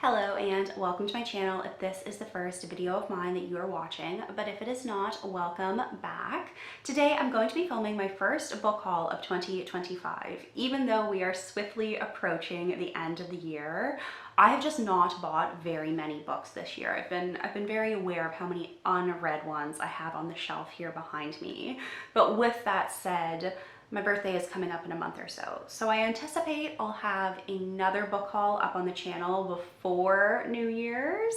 Hello and welcome to my channel if this is the first video of mine that you are watching, but if it is not, welcome back. Today I'm going to be filming my first book haul of 2025. Even though we are swiftly approaching the end of the year, I have just not bought very many books this year. I've been very aware of how many unread ones I have on the shelf here behind me. But with that said, my birthday is coming up in a month or so. So I anticipate I'll have another book haul up on the channel before New Year's,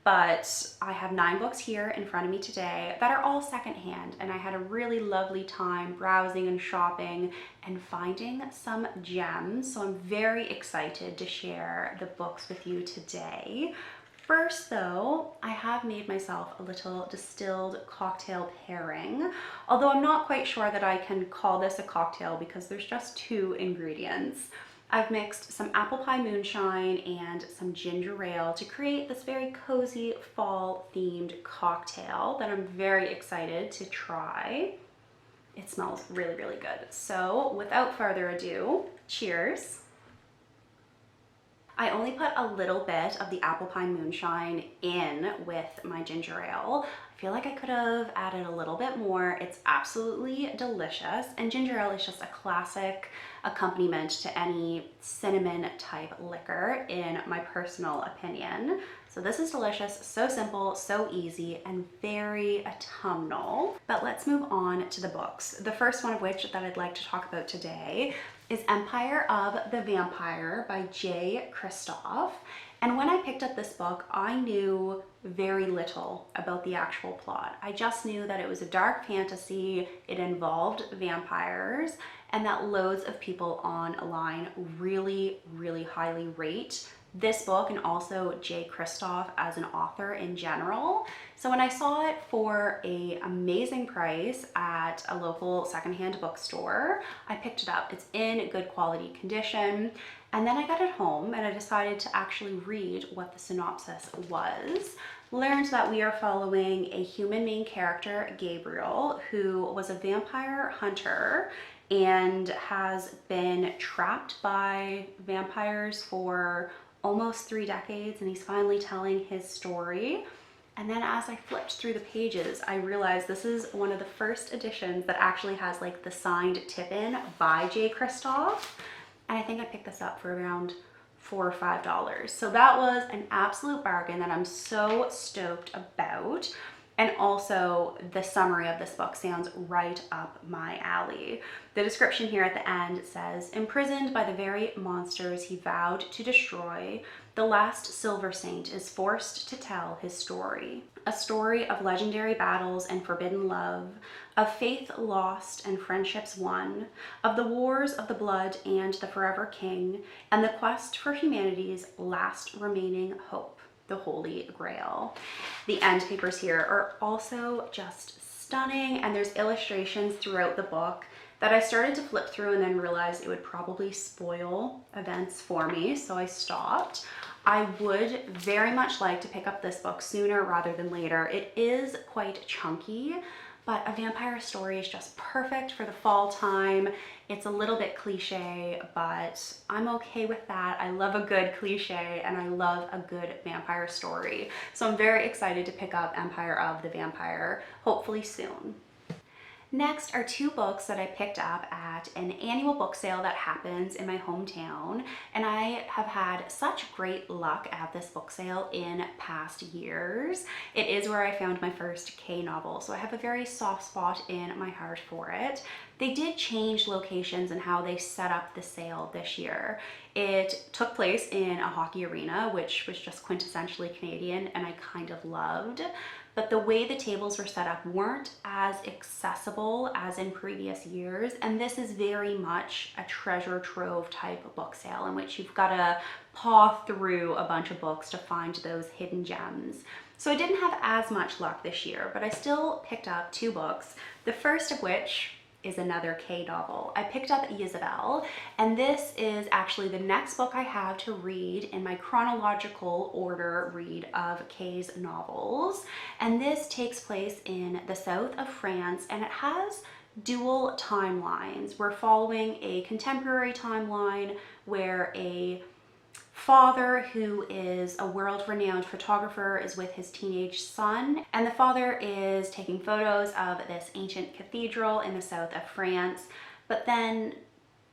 but I have 9 books here in front of me today that are all secondhand, and I had a really lovely time browsing and shopping and finding some gems. So I'm very excited to share the books with you today. First though, I have made myself a little distilled cocktail pairing, although I'm not quite sure that I can call this a cocktail because there's just 2 ingredients. I've mixed some apple pie moonshine and some ginger ale to create this very cozy fall themed cocktail that I'm very excited to try. It smells really, really good. So without further ado, cheers. I only put a little bit of the apple pie moonshine in with my ginger ale. I feel like I could have added a little bit more. It's absolutely delicious, and ginger ale is just a classic accompaniment to any cinnamon type liquor in my personal opinion. So this is delicious, so simple, so easy, and very autumnal. But let's move on to the books. The first one of which that I'd like to talk about today is Empire of the Vampire by Kristoff. And when I picked up this book, I knew very little about the actual plot. I just knew that it was a dark fantasy, it involved vampires, and that loads of people online really, really highly rate this book and also Kristoff as an author in general. So when I saw it for an amazing price at a local secondhand bookstore, I picked it up. It's in good quality condition. And then I got it home and I decided to actually read what the synopsis was. Learned that we are following a human main character, Gabriel, who was a vampire hunter and has been trapped by vampires for almost 3 decades, and he's finally telling his story. And then as I flipped through the pages, I realized this is one of the first editions that actually has like the signed tip-in by Kristoff. And I think I picked this up for around $4 or $5. So that was an absolute bargain that I'm so stoked about. And also the summary of this book sounds right up my alley. The description here at the end says, imprisoned by the very monsters he vowed to destroy, the last Silver Saint is forced to tell his story. A story of legendary battles and forbidden love, of faith lost and friendships won, of the wars of the blood and the forever king, and the quest for humanity's last remaining hope, the Holy Grail. The end papers here are also just stunning, and there's illustrations throughout the book that I started to flip through and then realized it would probably spoil events for me, so I stopped. I would very much like to pick up this book sooner rather than later. It is quite chunky, but a vampire story is just perfect for the fall time. It's a little bit cliche, but I'm okay with that. I love a good cliche and I love a good vampire story. So I'm very excited to pick up Empire of the Vampire, hopefully soon. Next are 2 books that I picked up at an annual book sale that happens in my hometown, and I have had such great luck at this book sale in past years. It is where I found my first K novel, so I have a very soft spot in my heart for it. They did change locations and how they set up the sale this year. It took place in a hockey arena, which was just quintessentially Canadian and I kind of loved. But the way the tables were set up weren't as accessible as in previous years. And this is very much a treasure trove type of book sale in which you've got to paw through a bunch of books to find those hidden gems. So I didn't have as much luck this year, but I still picked up 2 books. The first of which is another K novel. I picked up Ysabel, and this is actually the next book I have to read in my chronological order read of K's novels. And this takes place in the south of France, and it has dual timelines. We're following a contemporary timeline where a father, who is a world-renowned photographer, is with his teenage son, and the father is taking photos of this ancient cathedral in the south of France. But then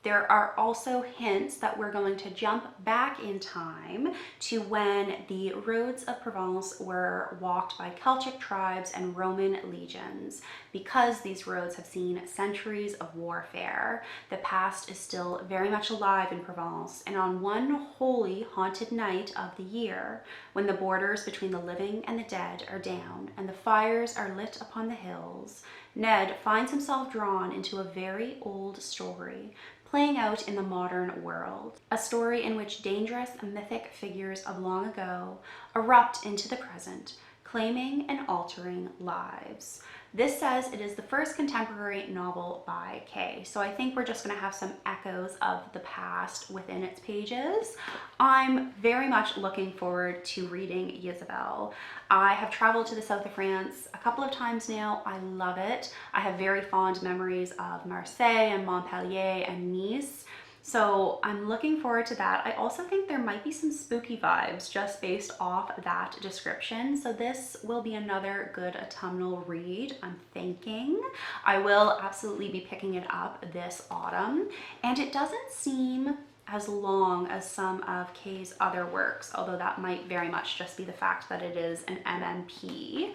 there are also hints that we're going to jump back in time to when the roads of Provence were walked by Celtic tribes and Roman legions. Because these roads have seen centuries of warfare, the past is still very much alive in Provence, and on one holy haunted night of the year, when the borders between the living and the dead are down and the fires are lit upon the hills, Ned finds himself drawn into a very old story playing out in the modern world, a story in which dangerous mythic figures of long ago erupt into the present, claiming and altering lives. This says it is the first contemporary novel by Kay, so I think we're just going to have some echoes of the past within its pages. I'm very much looking forward to reading Ysabel. I have traveled to the south of France a couple of times now. I love it. I have very fond memories of Marseille and Montpellier and Nice. So I'm looking forward to that. I also think there might be some spooky vibes just based off that description. So this will be another good autumnal read, I'm thinking. I will absolutely be picking it up this autumn. And it doesn't seem as long as some of Kay's other works, although that might very much just be the fact that it is an MMP.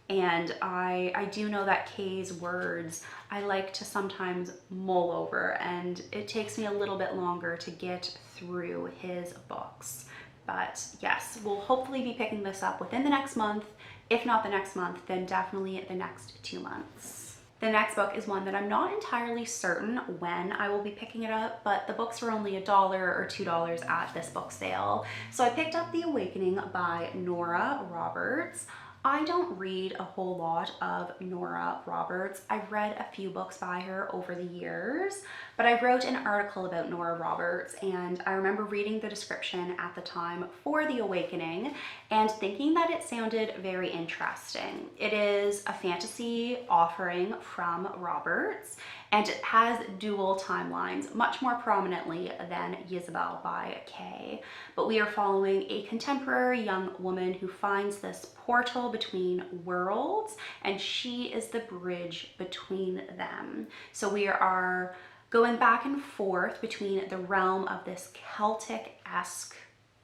And I do know that Kay's words I like to sometimes mull over, and it takes me a little bit longer to get through his books. But yes, we'll hopefully be picking this up within the next month. If not the next month, then definitely the next 2 months. The next book is one that I'm not entirely certain when I will be picking it up, but the books were only $1 or $2 at this book sale. So I picked up The Awakening by Nora Roberts. I don't read a whole lot of Nora Roberts. I've read a few books by her over the years, but I wrote an article about Nora Roberts, and I remember reading the description at the time for The Awakening and thinking that it sounded very interesting. It is a fantasy offering from Roberts, and it has dual timelines much more prominently than Ysabel by Kay. But we are following a contemporary young woman who finds this portal between worlds, and she is the bridge between them. So we are going back and forth between the realm of this Celtic-esque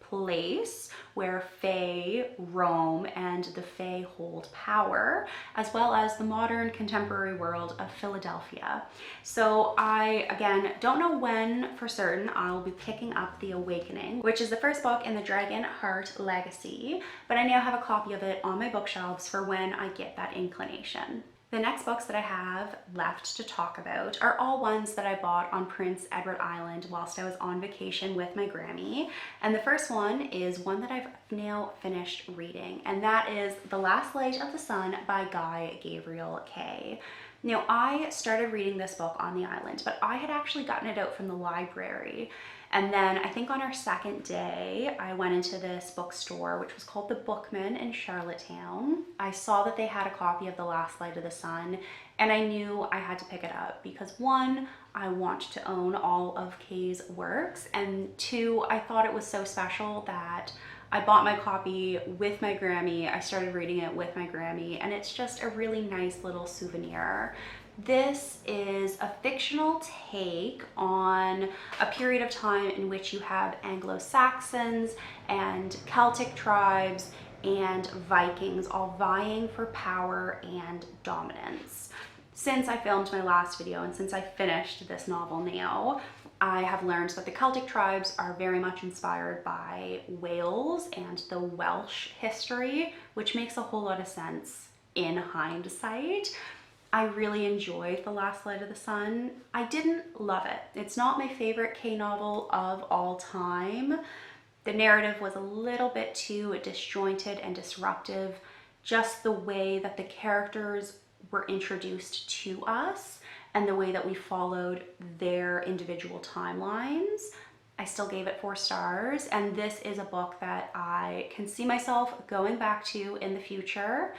place where Fae roam and the Fae hold power, as well as the modern contemporary world of Philadelphia. So I, again, don't know when for certain I'll be picking up The Awakening, which is the first book in the Dragon Heart Legacy, but I now have a copy of it on my bookshelves for when I get that inclination. The next books that I have left to talk about are all ones that I bought on Prince Edward Island whilst I was on vacation with my Grammy. And the first one is one that I've now finished reading, and that is The Last Light of the Sun by Guy Gavriel Kay. Now, I started reading this book on the island, but I had actually gotten it out from the library. And then I think on our second day, I went into this bookstore, which was called The Bookman in Charlottetown. I saw that they had a copy of The Last Light of the Sun, and I knew I had to pick it up because one, I want to own all of Kay's works, and two, I thought it was so special that I bought my copy with my Grammy. I started reading it with my Grammy, and it's just a really nice little souvenir. This is a fictional take on a period of time in which you have Anglo-Saxons and Celtic tribes and Vikings all vying for power and dominance. Since I filmed my last video and since I finished this novel now, I have learned that the Celtic tribes are very much inspired by Wales and the Welsh history, which makes a whole lot of sense in hindsight. I really enjoyed The Last Light of the Sun. I didn't love it. It's not my favorite Kay novel of all time. The narrative was a little bit too disjointed and disruptive, just the way that the characters were introduced to us and the way that we followed their individual timelines. I still gave it 4 stars, and this is a book that I can see myself going back to in the future.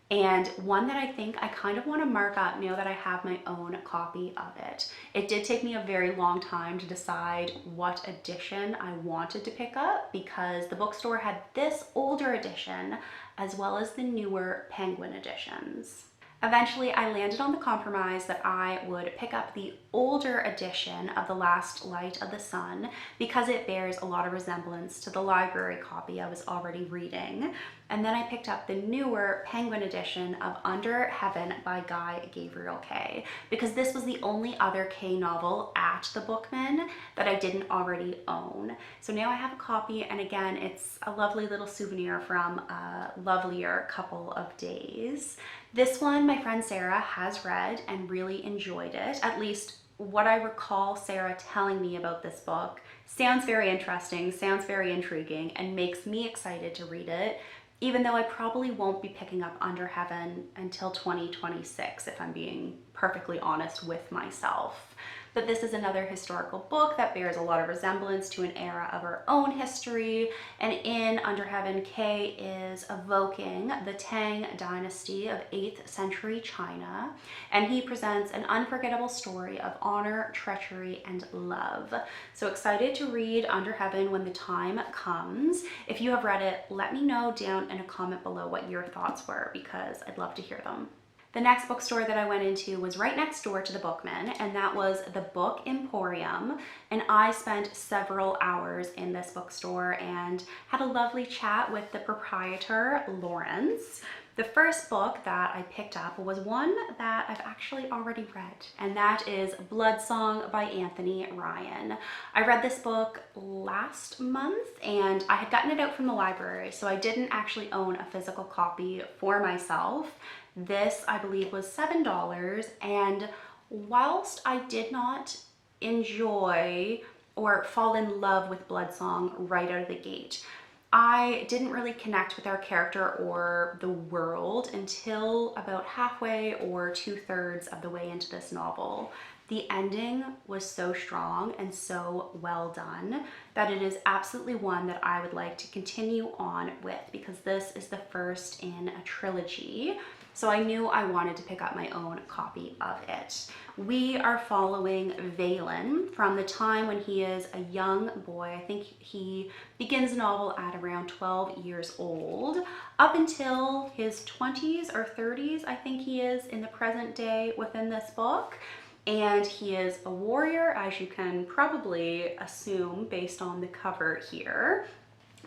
and one that I think I kind of want to mark up now that I have my own copy of it. It did take me a very long time to decide what edition I wanted to pick up because the bookstore had this older edition as well as the newer Penguin editions. Eventually, I landed on the compromise that I would pick up the older edition of The Last Light of the Sun because it bears a lot of resemblance to the library copy I was already reading. And then I picked up the newer Penguin edition of Under Heaven by Guy Gavriel Kay because this was the only other Kay novel at the Bookman that I didn't already own. So now I have a copy, and again, it's a lovely little souvenir from a lovelier couple of days. This one, my friend Sarah has read and really enjoyed it. At least what I recall Sarah telling me about this book sounds very interesting, sounds very intriguing, and makes me excited to read it, even though I probably won't be picking up Under Heaven until 2026, if I'm being perfectly honest with myself. But this is another historical book that bears a lot of resemblance to an era of our own history. And in Under Heaven, Kay is evoking the Tang dynasty of 8th century China. And he presents an unforgettable story of honor, treachery, and love. So excited to read Under Heaven when the time comes. If you have read it, let me know down in a comment below what your thoughts were, because I'd love to hear them. The next bookstore that I went into was right next door to the Bookman, and that was the Book Emporium. And I spent several hours in this bookstore and had a lovely chat with the proprietor, Lawrence. The first book that I picked up was one that I've actually already read, and that is Bloodsong by Anthony Ryan. I read this book last month, and I had gotten it out from the library, so I didn't actually own a physical copy for myself. This, I believe, was $7, and whilst I did not enjoy or fall in love with Bloodsong right out of the gate, I didn't really connect with our character or the world until about halfway or 2/3 of the way into this novel. The ending was so strong and so well done that it is absolutely one that I would like to continue on with, because this is the first in a trilogy. So I knew I wanted to pick up my own copy of it. We are following Valen from the time when he is a young boy. I think he begins the novel at around 12 years old, up until his 20s or 30s, I think he is in the present day within this book. And he is a warrior, as you can probably assume based on the cover here.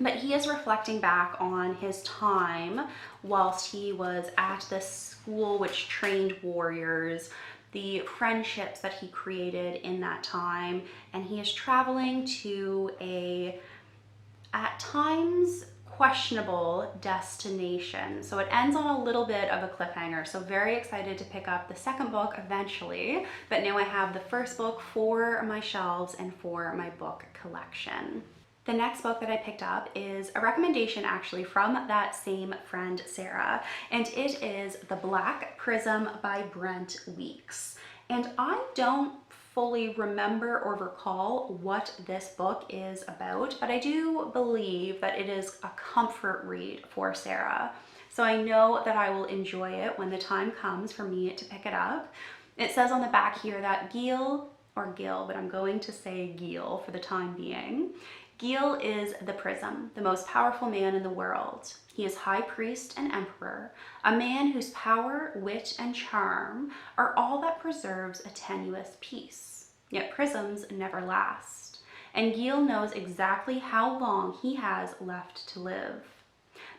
But he is reflecting back on his time whilst he was at this school which trained warriors, the friendships that he created in that time, and he is traveling to a, at times, questionable destination. So it ends on a little bit of a cliffhanger. So very excited to pick up the second book eventually, but now I have the first book for my shelves and for my book collection. The next book that I picked up is a recommendation actually from that same friend, Sarah, and it is The Black Prism by Brent Weeks. And I don't fully remember or recall what this book is about, but I do believe that it is a comfort read for Sarah. So I know that I will enjoy it when the time comes for me to pick it up. It says on the back here that Gil, but I'm going to say Gil for the time being. Gil is the prism, the most powerful man in the world. He is high priest and emperor, a man whose power, wit, and charm are all that preserves a tenuous peace. Yet prisms never last, and Gil knows exactly how long he has left to live.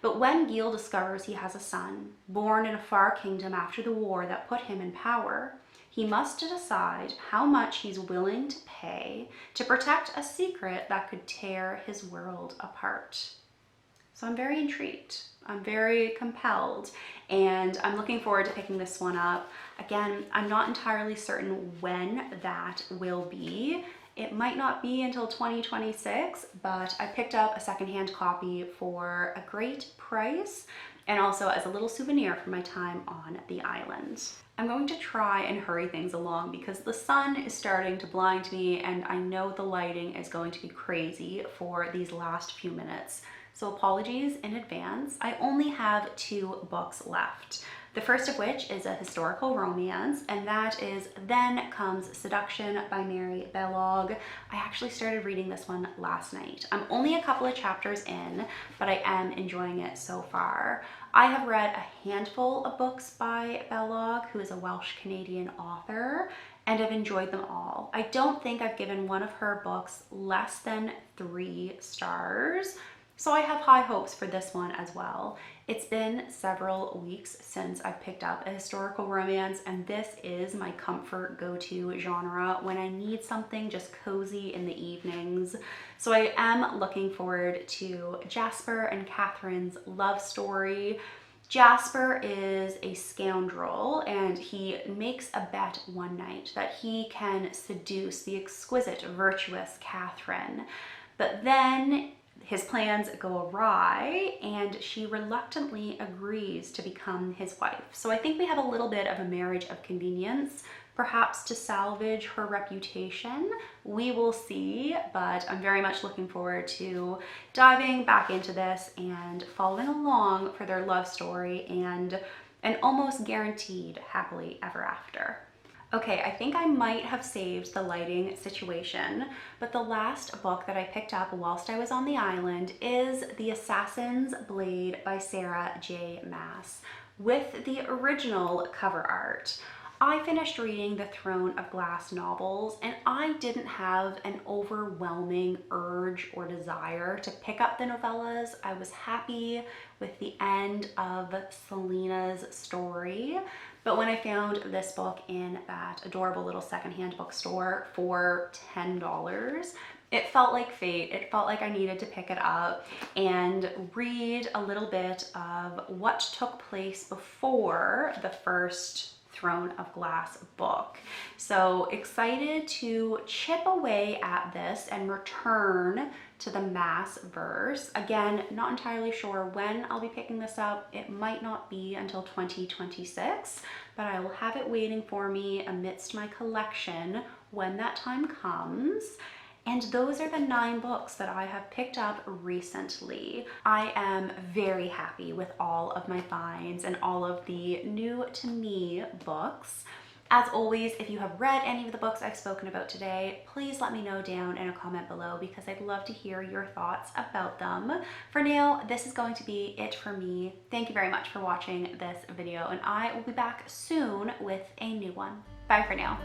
But when Gil discovers he has a son, born in a far kingdom after the war that put him in power, he must decide how much he's willing to pay to protect a secret that could tear his world apart. So I'm very intrigued. I'm very compelled, and I'm looking forward to picking this one up. Again, I'm not entirely certain when that will be. It might not be until 2026, but I picked up a secondhand copy for a great price, and also as a little souvenir for my time on the island. I'm going to try and hurry things along because the sun is starting to blind me, and I know the lighting is going to be crazy for these last few minutes. so apologies in advance. I only have 2 books left. The first of which is a historical romance, and that is Then Comes Seduction by Mary Balogh. I actually started reading this one last night. I'm only a couple of chapters in, but I am enjoying it so far. I have read a handful of books by Balogh, who is a Welsh-Canadian author, and I've enjoyed them all. I don't think I've given one of her books less than 3 stars. So I have high hopes for this one as well. It's been several weeks since I've picked up a historical romance, and this is my comfort go-to genre when I need something just cozy in the evenings. So I am looking forward to Jasper and Catherine's love story. Jasper is a scoundrel, and he makes a bet one night that he can seduce the exquisite, virtuous Catherine. But then his plans go awry, and she reluctantly agrees to become his wife. So I think we have a little bit of a marriage of convenience, perhaps to salvage her reputation. We will see, but I'm very much looking forward to diving back into this and following along for their love story and an almost guaranteed happily ever after. Okay, I think I might have saved the lighting situation, but the last book that I picked up whilst I was on the island is The Assassin's Blade by Sarah J. Maas, with the original cover art. I finished reading the Throne of Glass novels, and I didn't have an overwhelming urge or desire to pick up the novellas. I was happy with the end of Selena's story. But when I found this book in that adorable little secondhand bookstore for $10, it felt like fate. It felt like I needed to pick it up and read a little bit of what took place before the first Throne of Glass book. So excited to chip away at this and return to the Maas verse. Again, not entirely sure when I'll be picking this up. It might not be until 2026, but I will have it waiting for me amidst my collection when that time comes. And those are the 9 books that I have picked up recently. I am very happy with all of my finds and all of the new to me books. As always, if you have read any of the books I've spoken about today, please let me know down in a comment below because I'd love to hear your thoughts about them. For now, this is going to be it for me. Thank you very much for watching this video, and I will be back soon with a new one. Bye for now.